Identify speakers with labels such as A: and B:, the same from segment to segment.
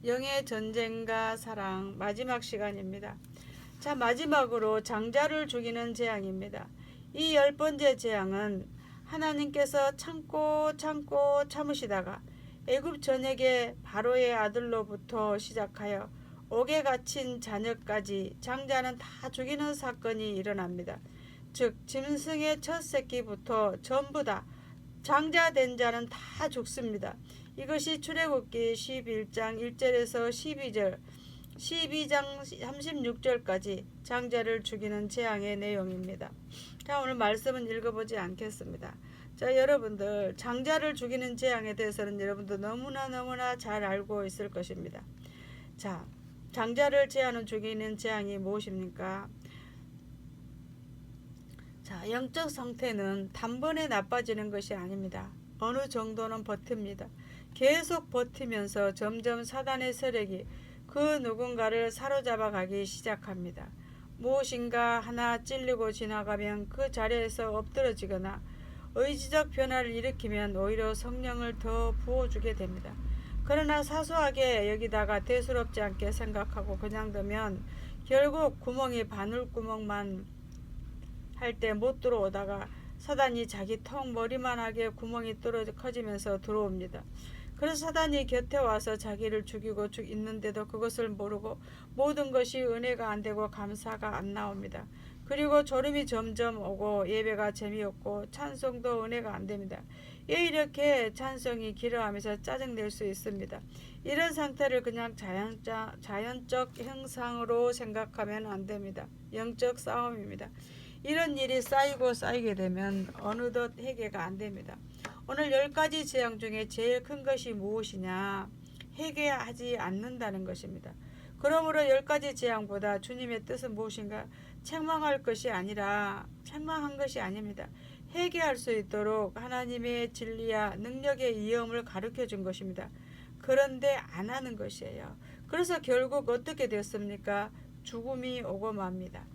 A: 영의 전쟁과 사랑 마지막 시간입니다. 자, 마지막으로 장자를 죽이는 재앙입니다. 이 10번째 재앙은 하나님께서 참고 참으시다가 애굽 전역의 바로의 아들로부터 시작하여 옥에 갇힌 자녀까지 장자는 다 죽이는 사건이 일어납니다. 즉 짐승의 첫 새끼부터 전부 다 장자된 자는 다 죽습니다. 이것이 출애굽기 11장 1절에서 12절 12장 36절까지 장자를 죽이는 재앙의 내용입니다. 자, 오늘 말씀은 읽어보지 않겠습니다. 자, 여러분들 장자를 죽이는 재앙에 대해서는 여러분도 너무나 잘 알고 있을 것입니다. 자, 장자를 죽이는 재앙이 무엇입니까? 자, 영적 상태는 단번에 나빠지는 것이 아닙니다. 어느 정도는 버팁니다. 계속 버티면서 점점 사단의 세력이 그 누군가를 사로잡아 가기 시작합니다. 무엇인가 하나 찔리고 지나가면 그 자리에서 엎드러지거나 의지적 변화를 일으키면 오히려 성령을 더 부어주게 됩니다. 그러나 사소하게 여기다가 대수롭지 않게 생각하고 그냥 두면 결국 구멍이 바늘구멍만 할 때 못 들어오다가 사단이 자기 턱 머리만하게 구멍이 뚫어져 커지면서 들어옵니다. 그래서 사단이 곁에 와서 자기를 죽이고 있는데도 그것을 모르고 모든 것이 은혜가 안 되고 감사가 안 나옵니다. 그리고 졸음이 점점 오고 예배가 재미없고 찬송도 은혜가 안 됩니다. 이렇게 찬송이 길어하면서 짜증낼 수 있습니다. 이런 상태를 그냥 자연적 형상으로 생각하면 안 됩니다. 영적 싸움입니다. 이런 일이 쌓이게 되면 어느덧 회개가 안 됩니다. 오늘 10가지 재앙 중에 제일 큰 것이 무엇이냐? 회개하지 않는다는 것입니다. 그러므로 10가지 재앙보다 주님의 뜻은 무엇인가? 책망할 것이 아니라 책망한 것이 아닙니다. 회개할 수 있도록 하나님의 진리와 능력의 이음을 가르쳐 준 것입니다. 그런데 안 하는 것이에요. 그래서 결국 어떻게 됐습니까? 죽음이 오고 맙니다.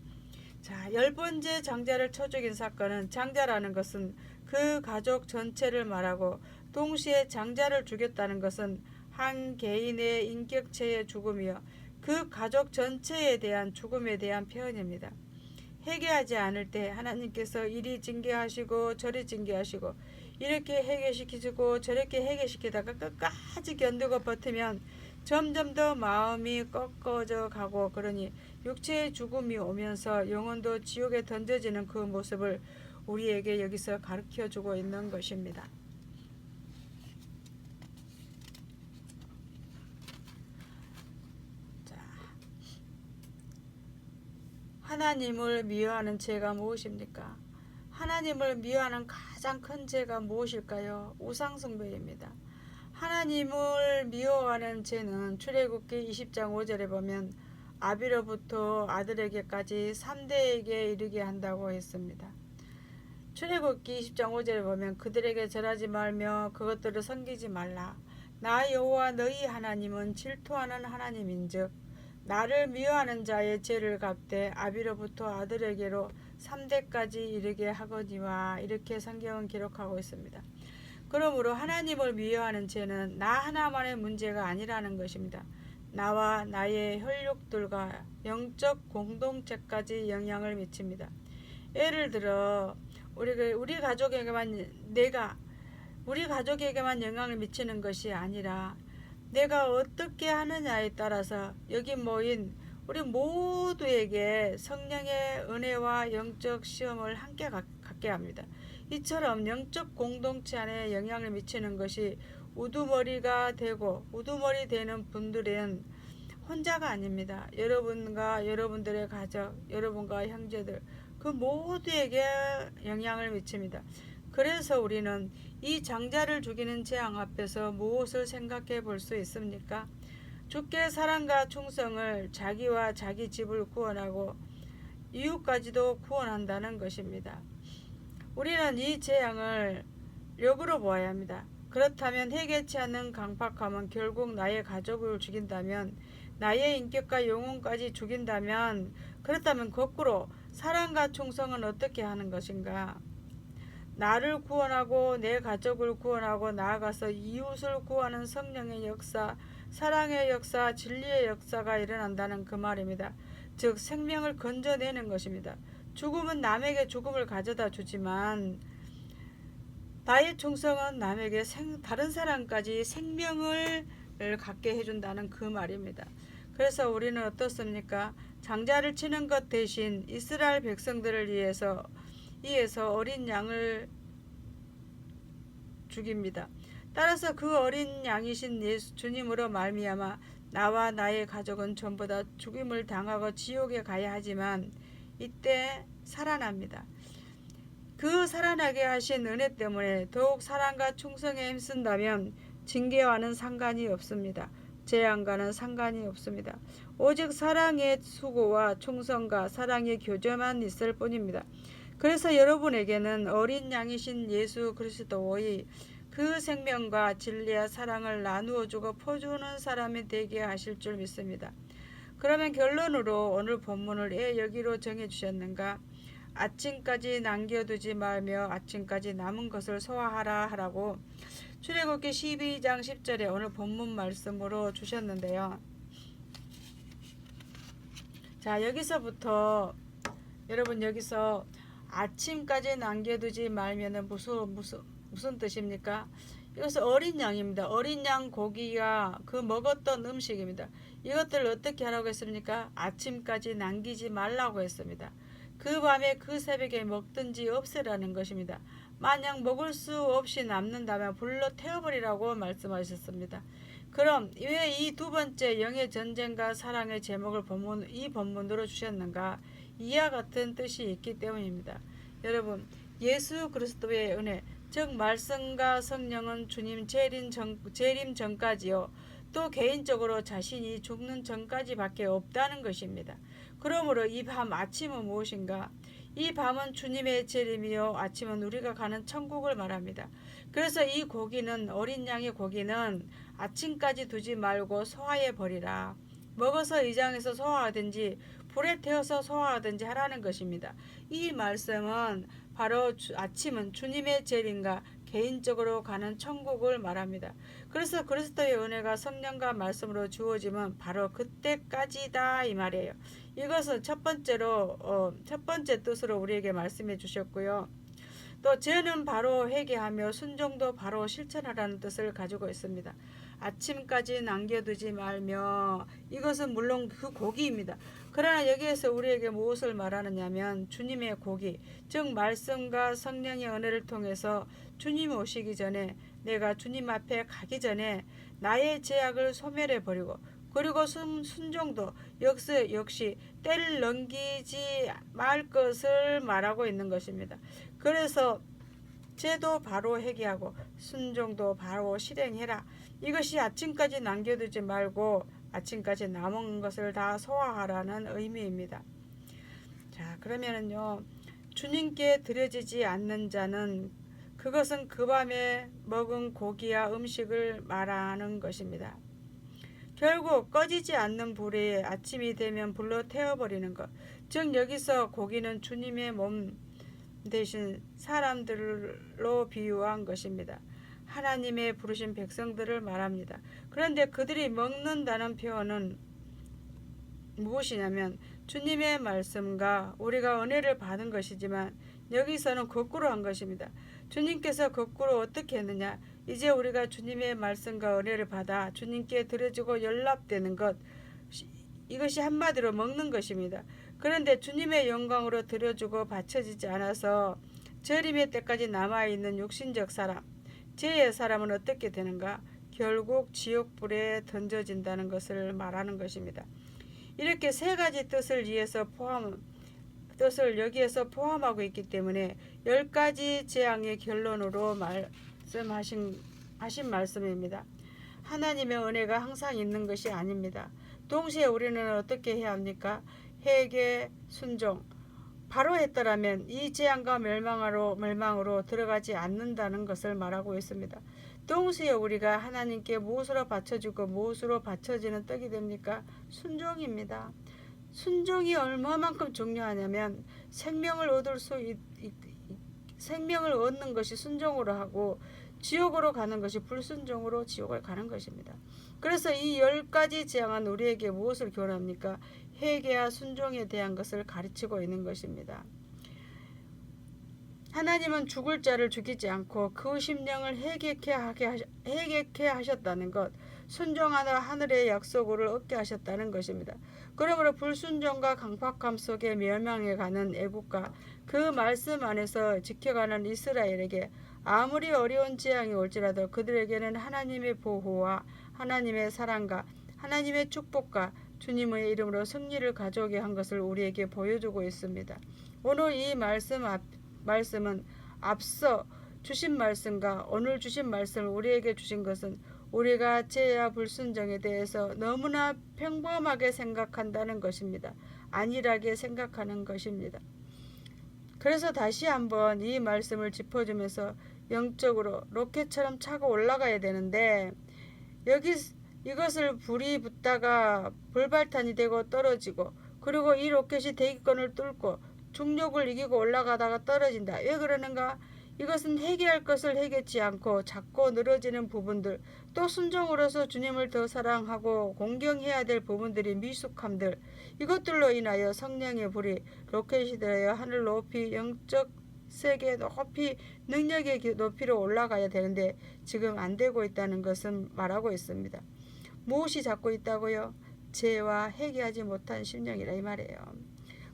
A: 자, 10번째 장자를 쳐 죽인 사건은 장자라는 것은 그 가족 전체를 말하고 동시에 장자를 죽였다는 것은 한 개인의 인격체의 죽음이요 그 가족 전체에 대한 죽음에 대한 표현입니다. 회개하지 않을 때 하나님께서 이리 징계하시고 저리 징계하시고 이렇게 회개시키시고 저렇게 회개시키다가 끝까지 견디고 버티면 점점 더 마음이 꺾어져 가고 그러니 육체의 죽음이 오면서 영혼도 지옥에 던져지는 그 모습을 우리에게 여기서 가르쳐 주고 있는 것입니다. 자, 하나님을 미워하는 죄가 무엇입니까? 하나님을 미워하는 가장 큰 죄가 무엇일까요? 우상숭배입니다. 하나님을 미워하는 죄는 출애굽기 20장 5절에 보면 아비로부터 아들에게까지 3대에게 이르게 한다고 했습니다. 출애굽기 20장 5절에 보면 그들에게 절하지 말며 그것들을 섬기지 말라. 나 여호와 너희 하나님은 질투하는 하나님인즉 나를 미워하는 자의 죄를 갚되 아비로부터 아들에게로 3대까지 이르게 하거니와 이렇게 성경은 기록하고 있습니다. 그러므로 하나님을 미워하는 죄는 나 하나만의 문제가 아니라는 것입니다. 나와 나의 혈육들과 영적 공동체까지 영향을 미칩니다. 예를 들어 우리 가족에게만 영향을 미치는 것이 아니라 내가 어떻게 하느냐에 따라서 여기 모인 우리 모두에게 성령의 은혜와 영적 시험을 함께 갖게 합니다. 이처럼 영적 공동체 안에 영향을 미치는 것이 우두머리가 되고 우두머리 되는 분들은 혼자가 아닙니다. 여러분과 여러분들의 가족, 여러분과 형제들 그 모두에게 영향을 미칩니다. 그래서 우리는 이 장자를 죽이는 재앙 앞에서 무엇을 생각해 볼 수 있습니까? 주께 사랑과 충성을 자기와 자기 집을 구원하고 이웃까지도 구원한다는 것입니다. 우리는 이 재앙을 역으로 보아야 합니다. 그렇다면 회개치 않는 강팍함은 결국 나의 가족을 죽인다면 나의 인격과 영혼까지 죽인다면 그렇다면 거꾸로 사랑과 충성은 어떻게 하는 것인가? 나를 구원하고 내 가족을 구원하고 나아가서 이웃을 구하는 성령의 역사 사랑의 역사, 진리의 역사가 일어난다는 그 말입니다. 즉 생명을 건져내는 것입니다. 죽음은 남에게 죽음을 가져다 주지만 나의 충성은 남에게 다른 사람까지 생명을 갖게 해준다는 그 말입니다. 그래서 우리는 어떻습니까? 장자를 치는 것 대신 이스라엘 백성들을 위해서 어린 양을 죽입니다. 따라서 그 어린 양이신 예수 주님으로 말미암아 나와 나의 가족은 전부 다 죽임을 당하고 지옥에 가야 하지만 이때 살아납니다. 그 살아나게 하신 은혜 때문에 더욱 사랑과 충성에 힘쓴다면 징계와는 상관이 없습니다. 재앙과는 상관이 없습니다. 오직 사랑의 수고와 충성과 사랑의 교제만 있을 뿐입니다. 그래서 여러분에게는 어린 양이신 예수 그리스도의 그 생명과 진리와 사랑을 나누어 주고 퍼주는 사람이 되게 하실 줄 믿습니다. 그러면 결론으로 오늘 본문을 왜 여기로 정해 주셨는가? 아침까지 남겨두지 말며 아침까지 남은 것을 소화하라 하라고 출애굽기 12장 10절에 오늘 본문 말씀으로 주셨는데요. 자, 여기서부터 여러분 여기서 아침까지 남겨두지 말면은 무슨 뜻입니까? 이것은 어린 양입니다. 어린 양 고기가 그 먹었던 음식입니다. 이것들을 어떻게 하라고 했습니까? 아침까지 남기지 말라고 했습니다. 그 밤에 그 새벽에 먹든지 없애라는 것입니다. 만약 먹을 수 없이 남는다면 불로 태워버리라고 말씀하셨습니다. 그럼 왜 이 두 번째 영의 전쟁과 사랑의 제목을 이 본문으로 주셨는가? 이와 같은 뜻이 있기 때문입니다. 여러분, 예수 그리스도의 은혜, 즉 말씀과 성령은 주님 재림 전까지요. 또 개인적으로 자신이 죽는 전까지밖에 없다는 것입니다. 그러므로 이 밤 아침은 무엇인가? 이 밤은 주님의 재림이요 아침은 우리가 가는 천국을 말합니다. 그래서 이 고기는 어린 양의 고기는 아침까지 두지 말고 소화해 버리라. 먹어서 이장에서 소화하든지 불에 태워서 소화하든지 하라는 것입니다. 이 말씀은 바로 아침은 주님의 재림과 개인적으로 가는 천국을 말합니다. 그래서 그리스도의 은혜가 성령과 말씀으로 주어지면 바로 그때까지다 이 말이에요. 이것은 첫 번째 뜻으로 우리에게 말씀해 주셨고요. 또 죄는 바로 회개하며 순종도 바로 실천하라는 뜻을 가지고 있습니다. 아침까지 남겨두지 말며, 이것은 물론 그 고기입니다. 그러나 여기에서 우리에게 무엇을 말하느냐면 주님의 고기, 즉 말씀과 성령의 은혜를 통해서 주님 오시기 전에, 내가 주님 앞에 가기 전에 나의 죄악을 소멸해 버리고, 그리고 순종도 역시 때를 넘기지 말 것을 말하고 있는 것입니다. 그래서 죄도 바로 회개하고 순종도 바로 실행해라. 이것이 아침까지 남겨두지 말고 아침까지 남은 것을 다 소화하라는 의미입니다. 자, 그러면은요, 주님께 드려지지 않는 자는 그것은 그 밤에 먹은 고기와 음식을 말하는 것입니다. 결국 꺼지지 않는 불이 아침이 되면 불로 태워버리는 것. 즉 여기서 고기는 주님의 몸 대신 사람들로 비유한 것입니다. 하나님의 부르신 백성들을 말합니다. 그런데 그들이 먹는다는 표현은 무엇이냐면 주님의 말씀과 우리가 은혜를 받은 것이지만 여기서는 거꾸로 한 것입니다. 주님께서 거꾸로 어떻게 했느냐? 이제 우리가 주님의 말씀과 은혜를 받아 주님께 드려지고 연락되는 것, 이것이 한마디로 먹는 것입니다. 그런데 주님의 영광으로 드려주고 바쳐지지 않아서 재림의 때까지 남아있는 육신적 사람, 죄의 사람은 어떻게 되는가? 결국 지옥불에 던져진다는 것을 말하는 것입니다. 이렇게 세 가지 뜻을 여기에서 포함하고 있기 때문에 10가지 재앙의 결론으로 하신 말씀입니다. 하나님의 은혜가 항상 있는 것이 아닙니다. 동시에 우리는 어떻게 해야 합니까? 회개, 순종. 바로 했더라면 이 재앙과 멸망으로 들어가지 않는다는 것을 말하고 있습니다. 동시에 우리가 하나님께 무엇으로 바쳐주고 무엇으로 바쳐지는 떡이 됩니까? 순종입니다. 순종이 얼마만큼 중요하냐면 생명을 얻는 것이 순종으로 하고 지옥으로 가는 것이 불순종으로 지옥을 가는 것입니다. 그래서 이 10가지 재앙은 우리에게 무엇을 교훈합니까? 회개와 순종에 대한 것을 가르치고 있는 것입니다. 하나님은 죽을 자를 죽이지 않고 그 심령을 회개케 하셨다는 것, 순종하는 하늘의 약속을 얻게 하셨다는 것입니다. 그러므로 불순종과 강팍함 속에 멸망해 가는 애국과 그 말씀 안에서 지켜가는 이스라엘에게 아무리 어려운 재앙이 올지라도 그들에게는 하나님의 보호와 하나님의 사랑과 하나님의 축복과 주님의 이름으로 승리를 가져오게 한 것을 우리에게 보여주고 있습니다. 오늘 이 말씀은 앞서 주신 말씀과 오늘 주신 말씀을 우리에게 주신 것은 우리가 죄와 불순종에 대해서 너무나 평범하게 생각한다는 것입니다. 안일하게 생각하는 것입니다. 그래서 다시 한번 이 말씀을 짚어주면서 영적으로 로켓처럼 차고 올라가야 되는데 이것을 불이 붙다가 불발탄이 되고 떨어지고 그리고 이 로켓이 대기권을 뚫고 중력을 이기고 올라가다가 떨어진다. 왜 그러는가? 이것은 회개할 것을 회개치 않고 작고 늘어지는 부분들, 또 순종으로서 주님을 더 사랑하고 공경해야 될 부분들이 미숙함들, 이것들로 인하여 성령의 불이 로켓이 되어 하늘 높이 영적 세계 높이 능력의 높이로 올라가야 되는데 지금 안 되고 있다는 것은 말하고 있습니다. 무엇이 잡고 있다고요? 죄와 회개하지 못한 심령이라 이 말이에요.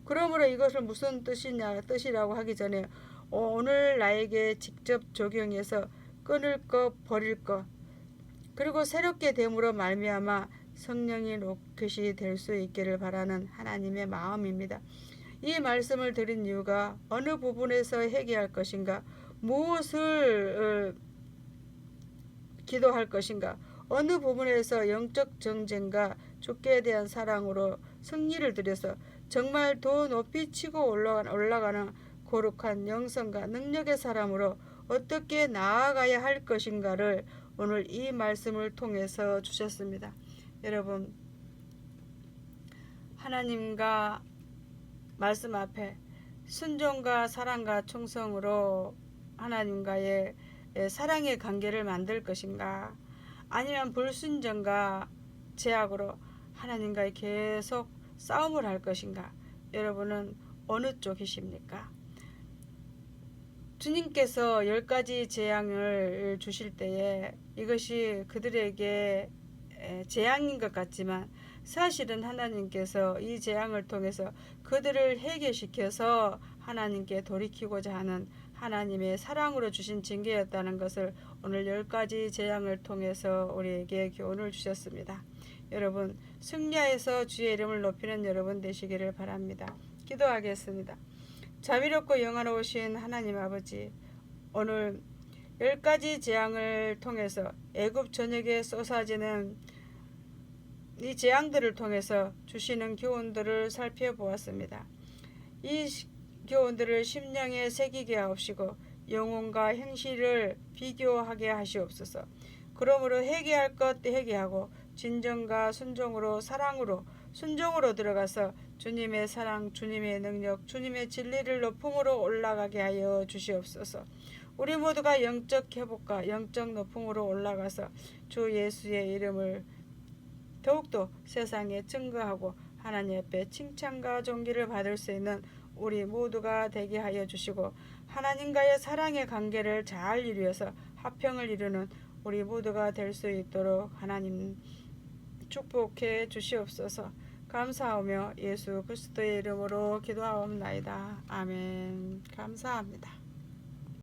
A: 그러므로 이것을 무슨 뜻이라고 하기 전에 오늘 나에게 직접 적용해서 끊을 것, 버릴 것, 그리고 새롭게 됨으로 말미암아 성령의 로켓이 될 수 있기를 바라는 하나님의 마음입니다. 이 말씀을 드린 이유가 어느 부분에서 회개할 것인가, 무엇을 기도할 것인가, 어느 부분에서 영적 정쟁과 주께 대한 사랑으로 승리를 들여서 정말 더 높이 치고 올라가는 거룩한 영성과 능력의 사람으로 어떻게 나아가야 할 것인가를 오늘 이 말씀을 통해서 주셨습니다. 여러분, 하나님과 말씀 앞에 순종과 사랑과 충성으로 하나님과의 사랑의 관계를 만들 것인가, 아니면 불순종과 죄악으로 하나님과의 계속 싸움을 할 것인가? 여러분은 어느 쪽이십니까? 주님께서 10가지 재앙을 주실 때에 이것이 그들에게 재앙인 것 같지만 사실은 하나님께서 이 재앙을 통해서 그들을 회개시켜서 하나님께 돌이키고자 하는 하나님의 사랑으로 주신 징계였다는 것을 오늘 10가지 재앙을 통해서 우리에게 교훈을 주셨습니다. 여러분, 승리하여서 주의 이름을 높이는 여러분 되시기를 바랍니다. 기도하겠습니다. 자비롭고 영화로우신 하나님 아버지, 오늘 10가지 재앙을 통해서 애굽 전역에 쏟아지는 이 재앙들을 통해서 주시는 교훈들을 살펴보았습니다. 이 교훈들을 심령에 새기게 하옵시고 영혼과 행실을 비교하게 하시옵소서. 그러므로 회개할 것 회개하고 진정과 순종으로 사랑으로 순종으로 들어가서 주님의 사랑, 주님의 능력, 주님의 진리를 높음으로 올라가게 하여 주시옵소서. 우리 모두가 영적 회복과 영적 높음으로 올라가서 주 예수의 이름을 더욱더 세상에 증거하고 하나님 앞에 칭찬과 존귀를 받을 수 있는 우리 모두가 되게 하여 주시고 하나님과의 사랑의 관계를 잘 이루어서 화평을 이루는 우리 모두가 될 수 있도록 하나님 축복해 주시옵소서. 감사하며 예수 그리스도의 이름으로 기도하옵나이다. 아멘. 감사합니다.